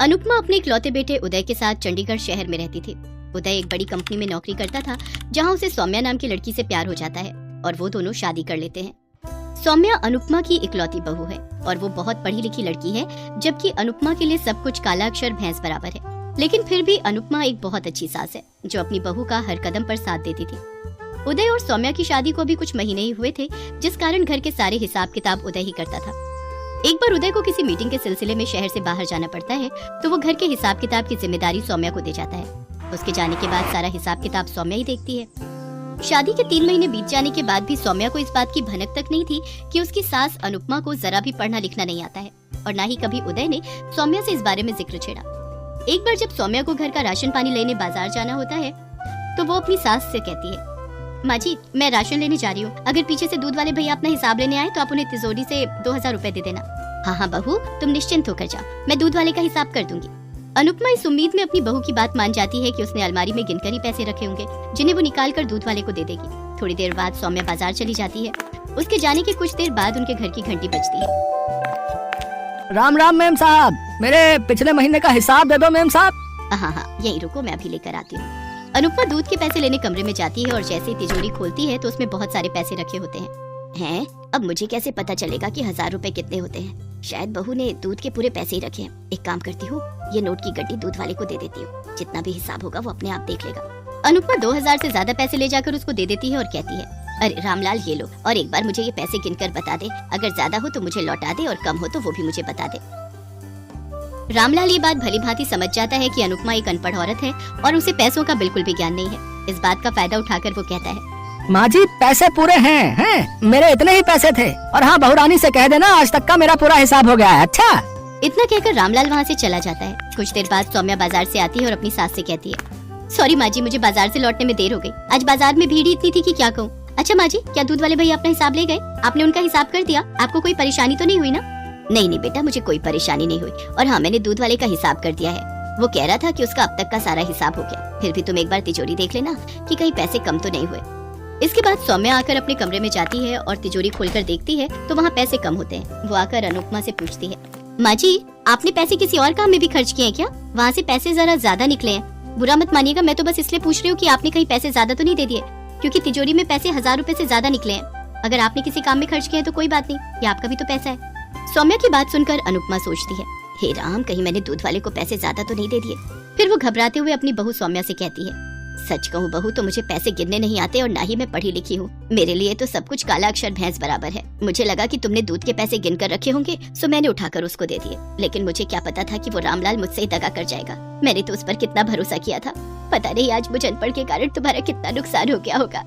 अनुपमा अपने इकलौते बेटे उदय के साथ चंडीगढ़ शहर में रहती थी। उदय एक बड़ी कंपनी में नौकरी करता था, जहां उसे सौम्या नाम की लड़की से प्यार हो जाता है और वो दोनों शादी कर लेते हैं। सौम्या अनुपमा की इकलौती बहू है और वो बहुत पढ़ी लिखी लड़की है, जबकि अनुपमा के लिए सब कुछ काला अक्षर भैंस बराबर है। लेकिन फिर भी अनुपमा एक बहुत अच्छी सास है, जो अपनी बहू का हर कदम पर साथ देती थी। उदय और सौम्या की शादी को भी कुछ महीने ही हुए थे, जिस कारण घर के सारे हिसाब किताब उदय ही करता था। एक बार उदय को किसी मीटिंग के सिलसिले में शहर से बाहर जाना पड़ता है, तो वो घर के हिसाब किताब की जिम्मेदारी सौम्या को दे जाता है। उसके जाने के बाद सारा हिसाब किताब सौम्या ही देखती है। शादी के 3 महीने बीत जाने के बाद भी सौम्या को इस बात की भनक तक नहीं थी कि उसकी सास अनुपमा को जरा भी पढ़ना लिखना नहीं आता है, और न ही कभी उदय ने सौम्या से इस बारे में जिक्र छेड़ा। एक बार जब सौम्या को घर का राशन पानी लेने बाजार जाना होता है, तो वो अपनी सास से कहती है, माँ जी, मैं राशन लेने जा रही हूँ। अगर पीछे से दूध वाले भैया अपना हिसाब लेने आए तो आप उन्हें तिजोरी से 2000 रुपए दे देना। हाँ हाँ बहू, तुम निश्चिंत होकर जाओ, मैं दूध वाले का हिसाब कर दूंगी। अनुपमा इस उम्मीद में अपनी बहू की बात मान जाती है कि उसने अलमारी में गिनकर ही पैसे रखे होंगे, जिन्हें वो निकाल कर दूध वाले को दे देगी। थोड़ी देर बाद सौम्या बाजार चली जाती है। उसके जाने के कुछ देर बाद उनके घर की घंटी बजती है। राम राम मैम साहब, मेरे पिछले महीने का हिसाब दे दो मैम साहब। हाँ हाँ, यही रुको, मैं अभी लेकर आती हूँ। अनुपमा दूध के पैसे लेने कमरे में जाती है और जैसे ही तिजोरी खोलती है तो उसमें बहुत सारे पैसे रखे होते हैं। अब मुझे कैसे पता चलेगा कि 1000 रुपए कितने होते हैं? शायद बहू ने दूध के पूरे पैसे ही रखे हैं। एक काम करती हूँ, ये नोट की गड्डी दूध वाले को दे देती हूँ। जितना भी हिसाब होगा वो अपने आप देख लेगा। अनुपमा 2000 से ज्यादा पैसे ले जाकर उसको दे देती है और कहती है, अरे रामलाल, ये लो, और एक बार मुझे ये पैसे गिनकर बता दे। अगर ज्यादा हो तो मुझे लौटा दे और कम हो तो वो भी मुझे बता दे। रामलाल ये बात भली भांति समझ जाता है कि अनुपमा एक अनपढ़ औरत है और उसे पैसों का बिल्कुल भी ज्ञान नहीं है। इस बात का फायदा उठाकर वो कहता है, माँ जी, पैसे पूरे हैं, मेरे इतने ही पैसे थे। और हाँ, बहुरानी से कह देना आज तक का मेरा पूरा हिसाब हो गया है। अच्छा। इतना कहकर रामलाल वहाँ से चला जाता है। कुछ देर बाद सौम्या बाजार से आती है और अपनी सास से कहती है, सॉरी माँ जी, मुझे बाजार से लौटने में देर हो गई। आज बाजार में भीड़ इतनी थी कि क्या कहूँ। अच्छा माँ जी, क्या दूध वाले भैया अपना हिसाब ले गए? आपने उनका हिसाब कर दिया? आपको कोई परेशानी तो नहीं हुई ना? नहीं नहीं बेटा, मुझे कोई परेशानी नहीं हुई। और हाँ, मैंने दूध वाले का हिसाब कर दिया है। वो कह रहा था कि उसका अब तक का सारा हिसाब हो गया। फिर भी तुम एक बार तिजोरी देख लेना कि कहीं पैसे कम तो नहीं हुए। इसके बाद सौम्या आकर अपने कमरे में जाती है और तिजोरी खोलकर देखती है तो वहाँ पैसे कम होते हैं। वो आकर अनुपमा से पूछती है, माँ जी, आपने पैसे किसी और काम में भी खर्च किए हैं क्या? वहाँ से पैसे जरा ज्यादा निकले हैं। बुरा मत मानिएगा, मैं तो बस इसलिए पूछ रही हूँ कि आपने कहीं पैसे ज्यादा तो नहीं दे दिए, क्योंकि तिजोरी में पैसे 1000 रुपए से ज्यादा निकले हैं। अगर आपने किसी काम में खर्च किया है तो कोई बात नहीं, ये आपका भी तो पैसा है। सौम्या की बात सुनकर अनुपमा सोचती है, हे राम, कहीं मैंने दूध वाले को पैसे ज्यादा तो नहीं दे दिए। फिर वो घबराते हुए अपनी बहू सौम्या से कहती है, सच कहूँ बहू, तो मुझे पैसे गिनने नहीं आते और ना ही मैं पढ़ी लिखी हूँ। मेरे लिए तो सब कुछ काला अक्षर भैंस बराबर है। मुझे लगा कि तुमने दूध के पैसे गिनकर रखे होंगे, सो मैंने उठाकर उसको दे दिए। लेकिन मुझे क्या पता था कि वो रामलाल मुझसे ही दगा कर जाएगा। मैंने तो उस पर कितना भरोसा किया था। पता नहीं आज मुझे अनपढ़ के कारण तुम्हारा कितना नुकसान हो गया होगा।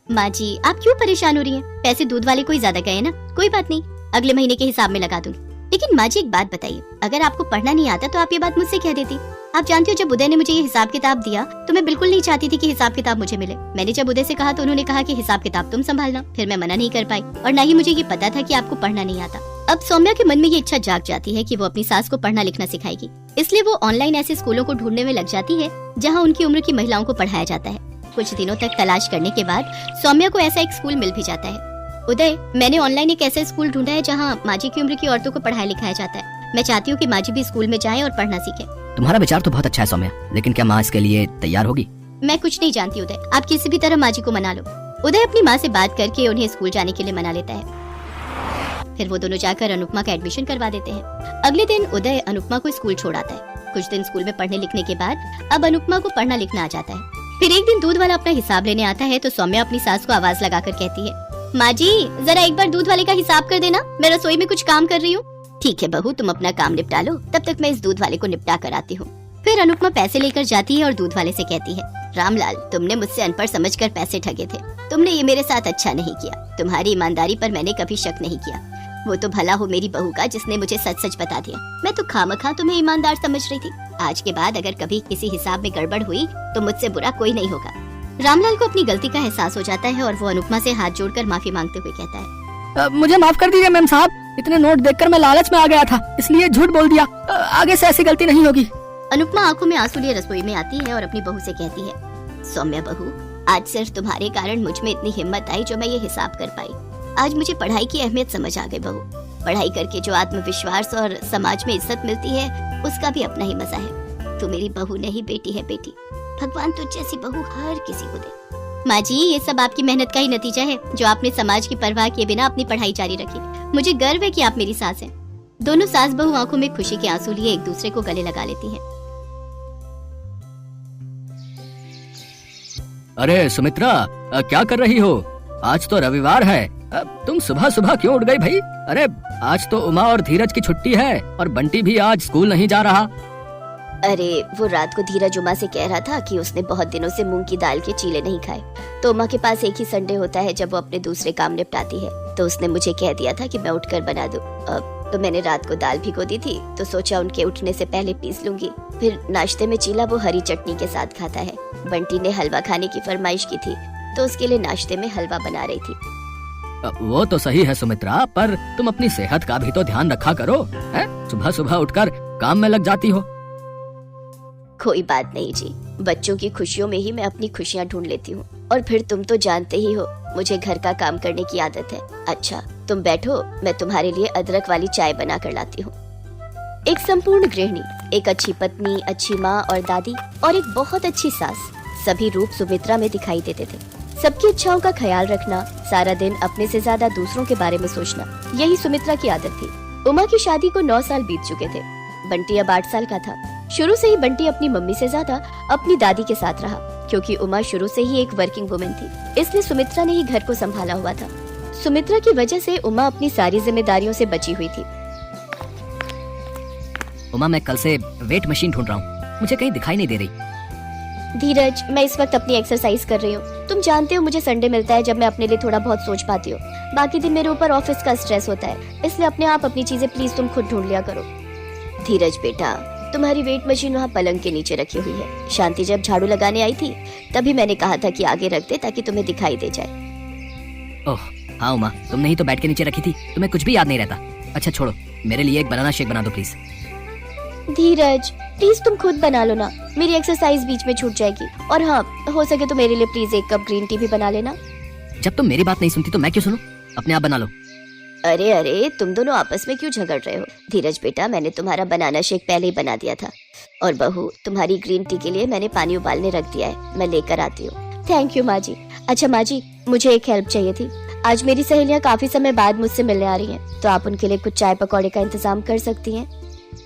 माँ जी, आप क्यों परेशान हो रही हैं? पैसे दूध वाले को ही ज्यादा गए ना, कोई बात नहीं, अगले महीने के हिसाब में लगा दूंगी। लेकिन माँ जी, एक बात बताइए, अगर आपको पढ़ना नहीं आता तो आप ये बात मुझसे कह देती। आप जानती हो, जब उदय ने मुझे ये हिसाब किताब दिया तो मैं बिल्कुल नहीं चाहती थी कि हिसाब किताब मुझे मिले। मैंने जब उदय से कहा तो उन्होंने कहा कि हिसाब किताब तुम संभालना। फिर मैं मना नहीं कर पाई, और न ही मुझे ये पता था कि आपको पढ़ना नहीं आता। अब सौम्या के मन में ये इच्छा जाग जाती है कि वो अपनी सास को पढ़ना लिखना सिखाएगी। इसलिए वो ऑनलाइन ऐसे स्कूलों को ढूंढने में लग जाती है जहाँ उनकी उम्र की महिलाओं को पढ़ाया जाता है। कुछ दिनों तक तलाश करने के बाद सौम्या को ऐसा एक स्कूल मिल भी जाता है। उदय, मैंने ऑनलाइन एक ऐसा स्कूल ढूंढा है जहाँ माँ जी की उम्र की औरतों को पढ़ाया लिखाया जाता है। मैं चाहती हूँ कि माँ जी भी स्कूल में जाएं और पढ़ना सीखें। तुम्हारा विचार तो बहुत अच्छा है सौम्या, लेकिन क्या माँ इसके लिए तैयार होगी? मैं कुछ नहीं जानती उदय, आप किसी भी तरह माँ जी को मना लो। उदय अपनी माँ से बात करके उन्हें स्कूल जाने के लिए मना लेता है। फिर वो दोनों जाकर अनुपमा का एडमिशन करवा देते हैं। अगले दिन उदय अनुपमा को स्कूल छोड़ आता है। कुछ दिन स्कूल में पढ़ने लिखने के बाद अब अनुपमा को पढ़ना लिखना आ जाता है। फिर एक दिन दूध वाला अपना हिसाब लेने आता है तो सौम्या अपनी सास को आवाज लगाकर कहती है, माँ जी, जरा एक बार दूध वाले का हिसाब कर देना, मैं रसोई में कुछ काम कर रही हूँ। ठीक है बहू, तुम अपना काम निपटा लो, तब तक मैं इस दूध वाले को निपटा कर आती हूँ। फिर अनुपमा पैसे लेकर जाती है और दूध वाले से कहती है, रामलाल, तुमने मुझसे अनपढ़ समझकर पैसे ठगे थे। तुमने ये मेरे साथ अच्छा नहीं किया। तुम्हारी ईमानदारी पर मैंने कभी शक नहीं किया। वो तो भला हो मेरी बहू का जिसने मुझे सच सच बता दिया। मैं तो खामखा तुम्हें ईमानदार समझ रही थी। आज के बाद अगर कभी किसी हिसाब में गड़बड़ हुई तो मुझसे बुरा कोई नहीं होगा। रामलाल को अपनी गलती का एहसास हो जाता है और वो अनुपमा से हाथ जोड़कर माफी मांगते हुए कहता है, मुझे माफ कर दीजिए मैम साहब, इतने नोट देखकर मैं लालच में आ गया था, इसलिए झूठ बोल दिया। आगे से ऐसी गलती नहीं होगी। अनुपमा आंखों में आंसू लिए रसोई में आती है और अपनी बहू से कहती है, सौम्या बहू, आज सिर्फ तुम्हारे कारण मुझ में इतनी हिम्मत आई जो मैं ये हिसाब कर पाई। आज मुझे पढ़ाई की अहमियत समझ आ गई बहू। पढ़ाई करके जो आत्मविश्वास और समाज में इज्जत मिलती है उसका भी अपना ही मजा है। तू मेरी बहू नहीं बेटी है बेटी। भगवान तुझ जैसी बहू हर किसी को दे। माँ जी, ये सब आपकी मेहनत का ही नतीजा है, जो आपने समाज की परवाह किए बिना अपनी पढ़ाई जारी रखी। मुझे गर्व है कि आप मेरी सास हैं। दोनों सास बहू आंखों में खुशी के आंसू लिए एक दूसरे को गले लगा लेती हैं। अरे सुमित्रा, क्या कर रही हो? आज तो रविवार है। तुम सुबह सुबह क्यों उठ गई भाई? अरे आज तो उमा और धीरज की छुट्टी है और बंटी भी आज स्कूल नहीं जा रहा। अरे वो रात को धीरज उमा से कह रहा था कि उसने बहुत दिनों से मूंग की दाल के चीले नहीं खाए। तो उमा के पास एक ही संडे होता है जब वो अपने दूसरे काम निपटाती है। तो उसने मुझे कह दिया था कि मैं उठकर बना दूं। तो मैंने रात को दाल भिगो दी थी, तो सोचा उनके उठने से पहले पीस लूंगी। फिर नाश्ते में चीला वो हरी चटनी के साथ खाता है। बंटी ने हलवा खाने की फरमाइश की थी, तो उसके लिए नाश्ते में हलवा बना रही थी। वो तो सही है सुमित्रा, पर तुम अपनी सेहत का भी तो ध्यान रखा करो। हैं? सुबह सुबह उठकर काम में लग जाती हो। कोई बात नहीं जी, बच्चों की खुशियों में ही मैं अपनी खुशियाँ ढूंढ लेती हूँ। और फिर तुम तो जानते ही हो, मुझे घर का काम करने की आदत है। अच्छा तुम बैठो, मैं तुम्हारे लिए अदरक वाली चाय बना कर लाती हूँ। एक संपूर्ण गृहिणी, एक अच्छी पत्नी, अच्छी माँ और दादी और एक बहुत अच्छी सास, सभी रूप सुमित्रा में दिखाई देते थे। सबकी इच्छाओं का ख्याल रखना, सारा दिन अपने से ज्यादा दूसरों के बारे में सोचना, यही सुमित्रा की आदत थी। उमा की शादी को 9 साल बीत चुके थे। बंटी अब 8 साल का था। शुरू से ही बंटी अपनी मम्मी से ज्यादा अपनी दादी के साथ रहा, क्योंकि उमा शुरू से ही एक वर्किंग वुमेन थी, इसलिए सुमित्रा ने ही घर को संभाला हुआ था। सुमित्रा की वजह से उमा अपनी सारी जिम्मेदारियों से बची हुई थी। उमा, मैं कल से वेट मशीन ढूंढ रहा हूँ, मुझे कहीं दिखाई नहीं दे रही। धीरज, मैं इस वक्त अपनी एक्सरसाइज कर रही हूँ। तुम जानते हो मुझे संडे मिलता है जब मैं अपने लिए थोड़ा बहुत सोच पाती हूँ। बाकी दिन मेरे ऊपर ऑफिस का स्ट्रेस होता है, इसलिए अपने आप अपनी चीजें प्लीज तुम खुद ढूंढ लिया करो। धीरज बेटा, तुम्हारी वेट मशीन वहाँ पलंग के नीचे रखी हुई है। शांति जब झाड़ू लगाने आई थी तभी मैंने कहा था कि आगे रख दे ताकि तुम्हें दिखाई दे जाए। ओह हाँ उमा, तुमने ही तो बेड के नीचे रखी थी, तुम्हें कुछ भी याद नहीं रहता। अच्छा छोड़ो, मेरे लिए एक बनाना शेक बना दो प्लीज। धीरज प्लीज तुम खुद बना लो ना, मेरी एक्सरसाइज बीच में छूट जाएगी। और हाँ, हो सके तो मेरे लिए प्लीज 1 कप ग्रीन टी भी बना लेना। जब तुम मेरी बात नहीं सुनती तो मैं क्यों सुनूं? अपने आप बना लो। अरे अरे, तुम दोनों आपस में क्यों झगड़ रहे हो? धीरज बेटा, मैंने तुम्हारा बनाना शेक पहले ही बना दिया था। और बहू, तुम्हारी ग्रीन टी के लिए मैंने पानी उबालने रख दिया है, मैं लेकर आती हूँ। थैंक यू माँ जी। अच्छा माँ जी, मुझे एक हेल्प चाहिए थी। आज मेरी सहेलियाँ काफी समय बाद मुझसे मिलने आ रही हैं, तो आप उनके लिए कुछ चाय पकौड़े का इंतजाम कर सकती हैं?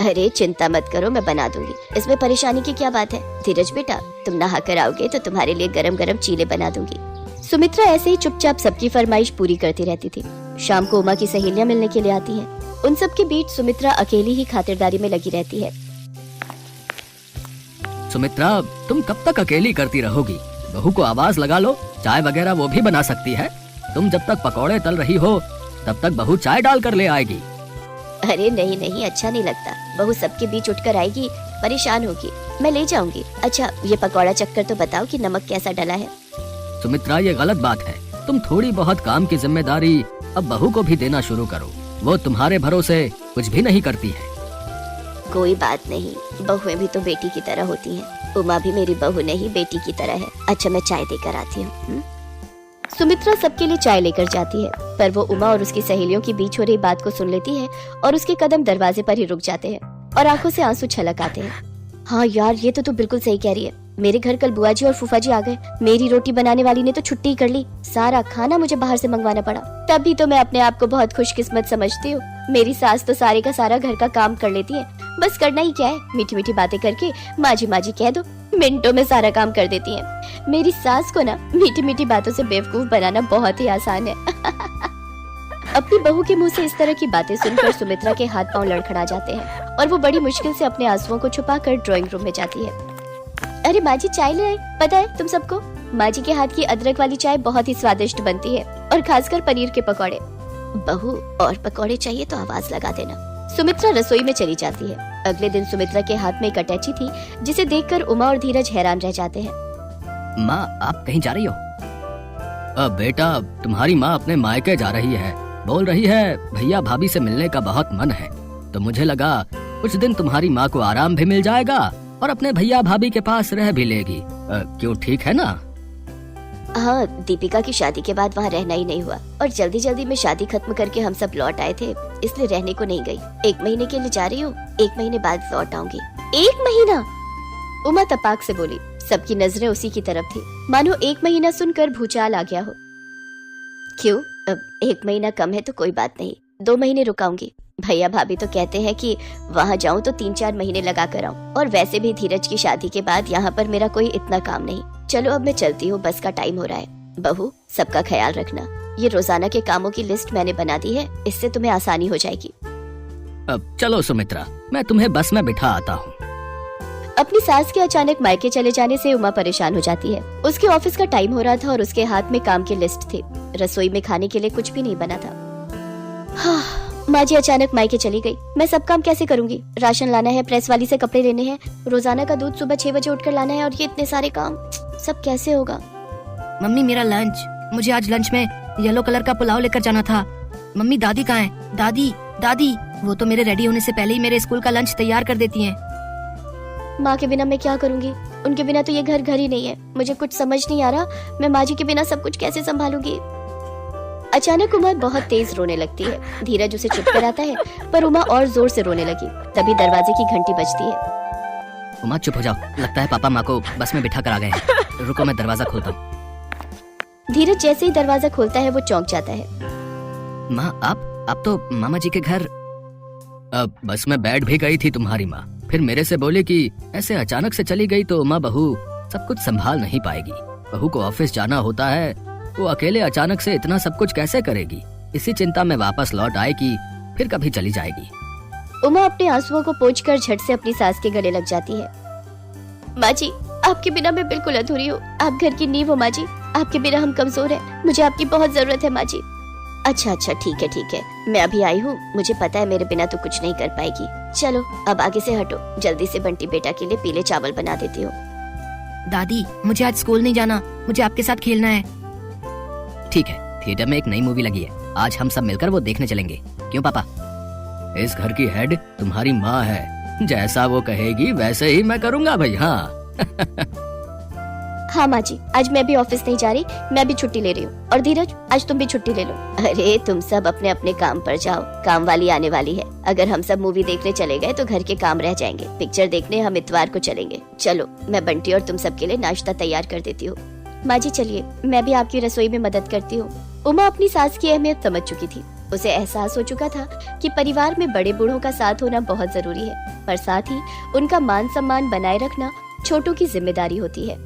अरे चिंता मत करो, मैं बना दूंगी, इसमें परेशानी की क्या बात है। धीरज बेटा, तुम नहा कर आओगे तो तुम्हारे लिए गरम गरम चीले बना दूंगी। सुमित्रा ऐसे ही चुपचाप सबकी फरमाइश पूरी करती रहती थी। शाम को उमा की सहेलियां मिलने के लिए आती हैं। उन सब के बीच सुमित्रा अकेली ही खातिरदारी में लगी रहती है। सुमित्रा, तुम कब तक अकेली करती रहोगी? बहू को आवाज लगा लो, चाय वगैरह वो भी बना सकती है। तुम जब तक पकौड़े तल रही हो तब तक बहू चाय डाल कर ले आएगी। अरे नहीं नहीं, अच्छा नहीं लगता। बहू सबके बीच उठकर आएगी, परेशान होगी, मैं ले जाऊंगी। अच्छा ये पकौड़ा चक्कर तो बताओ कि नमक कैसा डला है। सुमित्रा, ये गलत बात है। तुम थोड़ी बहुत काम की जिम्मेदारी अब बहू को भी देना शुरू करो। वो तुम्हारे भरोसे कुछ भी नहीं करती है। कोई बात नहीं, बहुएं भी तो बेटी की तरह होती हैं। उमा भी मेरी बहू नहीं, बेटी की तरह है। अच्छा मैं चाय देकर आती हूँ। सुमित्रा सबके लिए चाय लेकर जाती है, पर वो उमा और उसकी सहेलियों के बीच हो रही बात को सुन लेती है और उसके कदम दरवाजे पर ही रुक जाते हैं और आंखों से आंसू छलक आते हैं। हाँ यार, ये तो तू बिल्कुल सही कह रही है। मेरे घर कल बुआ जी और फूफा जी आ गए। मेरी रोटी बनाने वाली ने तो छुट्टी ही कर ली। सारा खाना मुझे बाहर से मंगवाना पड़ा। तभी तो मैं अपने आप को बहुत खुशकिस्मत समझती हूँ। मेरी सास तो सारे का सारा घर का काम कर लेती है, बस करना ही क्या है, मीठी मीठी बातें करके माजी माजी कह दो, मिनटों में सारा काम कर देती है। मेरी सास को ना मीठी मीठी बातों से बेवकूफ बनाना बहुत ही आसान है। अपनी बहू के मुंह से इस तरह की बातें सुनकर सुमित्रा के हाथ पांव लड़खड़ा जाते हैं और वो बड़ी मुश्किल से अपने आंसुओं को छुपाकर ड्राइंग रूम में जाती है। अरे माँ जी, चाय ले आए। पता है तुम सबको, माँ जी के हाथ की अदरक वाली चाय बहुत ही स्वादिष्ट बनती है, और खासकर पनीर के पकौड़े। बहू, और पकौड़े चाहिए तो आवाज लगा देना। सुमित्रा रसोई में चली जाती है। अगले दिन सुमित्रा के हाथ में एक अटैची थी, जिसे देखकर उमा और धीरज हैरान रह जाते हैं। माँ, आप कहीं जा रही हो? अब बेटा, तुम्हारी माँ अपने मायके जा रही है। बोल रही है भैया भाभी से मिलने का बहुत मन है। तो मुझे लगा कुछ दिन तुम्हारी माँ को आराम भी मिल जाएगा और अपने भैया भाभी के पास रह भी लेगी। क्यों, ठीक है ना? हाँ, दीपिका की शादी के बाद वहाँ रहना ही नहीं हुआ और जल्दी जल्दी में शादी खत्म करके हम सब लौट आए थे, इसलिए रहने को नहीं गई। 1 महीने के लिए जा रही हूँ, 1 महीने बाद लौट आऊंगी। 1 महीना? उमा तपाक से बोली। सबकी नजरें उसी की तरफ थी, मानो 1 महीना सुनकर भूचाल आ गया हो। क्यों? अब 1 महीना कम है तो कोई बात नहीं, 2 महीने रुकाऊंगी। भैया भाभी तो कहते हैं कि वहाँ जाऊँ तो 3-4 महीने लगा कर आऊँ, और वैसे भी धीरज की शादी के बाद यहाँ पर मेरा कोई इतना काम नहीं। चलो अब मैं चलती हूँ, बस का टाइम हो रहा है। बहू, सबका ख्याल रखना। ये रोजाना के कामों की लिस्ट मैंने बना दी है, इससे तुम्हें आसानी हो जाएगी। अब चलो सुमित्रा, मैं तुम्हें बस में बिठा आता हूँ। अपनी सास के अचानक मायके चले जाने से उमा परेशान हो जाती है। उसके ऑफिस का टाइम हो रहा था और उसके हाथ में काम की लिस्ट थी। रसोई में खाने के लिए कुछ भी नहीं बना था। हाँ, माँ जी अचानक मायके चली गई। मैं सब काम कैसे करूंगी? राशन लाना है, प्रेस वाली से कपड़े लेने हैं, रोजाना का दूध सुबह 6 बजे उठकर लाना है, और ये इतने सारे काम सब कैसे होगा? मम्मी मेरा लंच, मुझे आज लंच में येलो कलर का पुलाव लेकर जाना था। मम्मी दादी कहाँ है? दादी दादी, वो तो मेरे रेडी होने से पहले ही मेरे स्कूल का लंच तैयार कर देती हैं। माँ के बिना मैं क्या करूंगी? उनके बिना तो ये घर घर ही नहीं है। मुझे कुछ समझ नहीं आ रहा, मैं माँ जी के बिना सब कुछ कैसे संभालूंगी? अचानक उमा बहुत तेज रोने लगती है। धीरज उसे चुप कराता है, पर उमा और जोर से रोने लगी। तभी दरवाजे की घंटी बजती है। उमा चुप हो जाओ, लगता है पापा माँ को बस में बिठा कर आ गए हैं। रुको मैं दरवाजा खोलता हूँ। धीरज जैसे ही दरवाजा खोलता है वो चौंक जाता है। माँ आप तो मामा जी के घर। अब बस में बैठ भी गई थी तुम्हारी माँ, फिर मेरे से बोले कि ऐसे अचानक से चली गई तो माँ बहू सब कुछ संभाल नहीं पाएगी। बहू को ऑफिस जाना होता है, वो अकेले अचानक से इतना सब कुछ कैसे करेगी। इसी चिंता में वापस लौट आएगी, फिर कभी चली जाएगी। उमा अपने आंसुओं को पोंछकर झट से अपनी सास के गले लग जाती है। माँ जी, आपके बिना मैं बिल्कुल अधूरी हूँ। आप घर की नींव हो माँ जी, आपके बिना हम कमजोर हैं। मुझे आपकी बहुत जरूरत है माँ जी। अच्छा, ठीक है, मैं अभी आई हूँ। मुझे पता है मेरे बिना तो कुछ नहीं कर पाएगी। चलो अब आगे से हटो, जल्दी से बंटी बेटा के लिए पीले चावल बना देती हूँ। दादी, मुझे आज स्कूल नहीं जाना, मुझे आपके साथ खेलना है। ठीक है, थिएटर में एक नई मूवी लगी है, आज हम सब मिलकर वो देखने चलेंगे। क्यों पापा? इस घर की हेड तुम्हारी माँ है, जैसा वो कहेगी वैसे ही मैं करूँगा भाई। हाँ हाँ माँ जी, आज मैं भी ऑफिस नहीं जा रही, मैं भी छुट्टी ले रही हूँ। और धीरज, आज तुम भी छुट्टी ले लो। अरे तुम सब अपने अपने काम पर जाओ, काम वाली आने वाली है। अगर हम सब मूवी देखने चले गए तो घर के काम रह जाएंगे। पिक्चर देखने हम इतवार को चलेंगे। चलो मैं बंटी और तुम सब के लिए नाश्ता तैयार कर देती हूँ। माँ जी चलिए, मैं भी आपकी रसोई में मदद करती हूँ। उमा अपनी सास की अहमियत समझ चुकी थी। उसे एहसास हो चुका था कि परिवार में बड़े बूढ़ों का साथ होना बहुत जरूरी है, पर साथ ही उनका मान सम्मान बनाए रखना छोटों की जिम्मेदारी होती है।